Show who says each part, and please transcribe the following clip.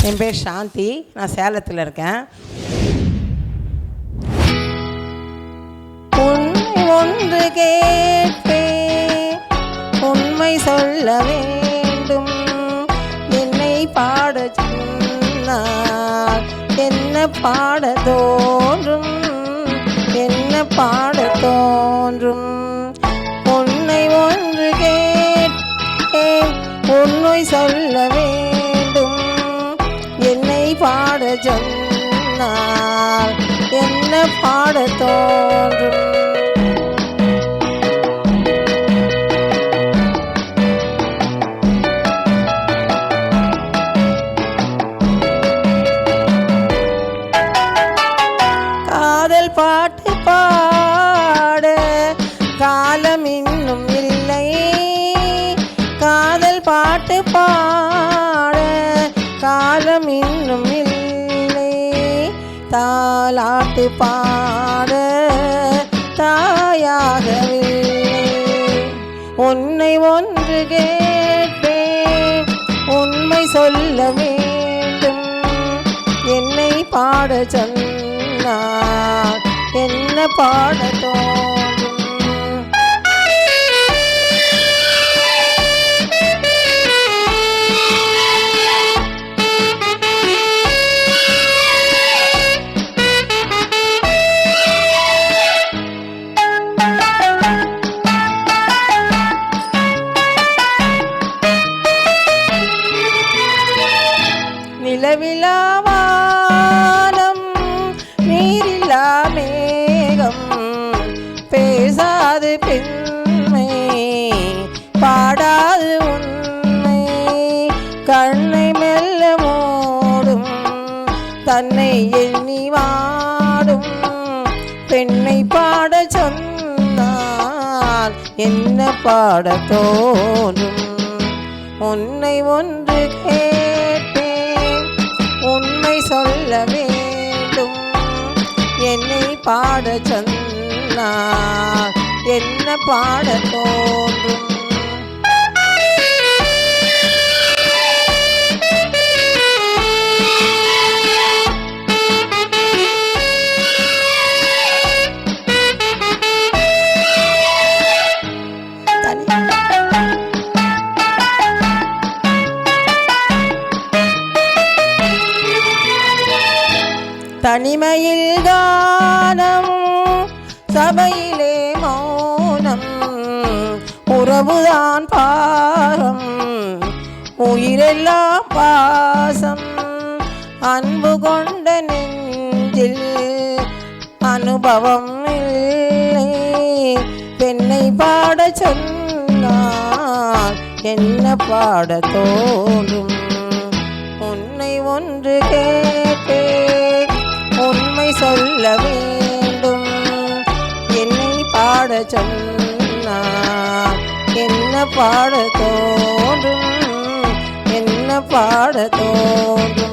Speaker 1: என் பேர் சாந்தி, நான் சேலத்தில் இருக்கேன். உன்னை ஒன்று கேட்பேன், உண்மை சொல்ல வேண்டும். என்னை பாட சொன்னால் என்ன பாட தோன்றும், என்ன பாட தோன்றும். உன்னை ஒன்று கேட்பேன், உண்மை சொல்ல வேண்டும். என்னை பாட சொன்னால் என்ன பாட தோன்றும். காதல் பாட்டு பாட காலம் இன்னும் இல்லை. காதல் பாட்டு பாட காலம் இன்னும் இல்லை. தாலாட்டு பாட தாயாகவில்லை. உன்னை ஒன்று கேட்பேன், உண்மை சொல்ல வேண்டும். என்னை பாட சொன்னால் என்ன பாட தோன்றும். நிலவிலா வானம், நீரில்லா மேகம், பேசாது பெண்மை, பாடாது உண்மை. கண்ணை மெல்ல மூடும், தன்னை எண்ணி வாடும் பெண்ணை பாட சொன்னால் என்ன பாட தோன்றும். உன்னை ஒன்று கேட்பேன், உண்மை சொல்ல வேண்டும். என்னை பாட சொன்னால் என்ன பாட தோன்றும். தனிமையில் கானம், சபையிலே மௌனம். உறவுதான் பாரம், உயிரெல்லாம் பாசம். அன்பு கொண்ட நெஞ்சில் அனுபவம் இல்லை. பெண்ணை பாட சொன்னால் என்ன பாட தோன்றும். உன்னை ஒன்று கேட்பேன், உண்மை சொல்ல வேண்டும். என்னை பாட சொன்னால் என்ன பாட தோன்றும், என்ன பாட தோன்றும்.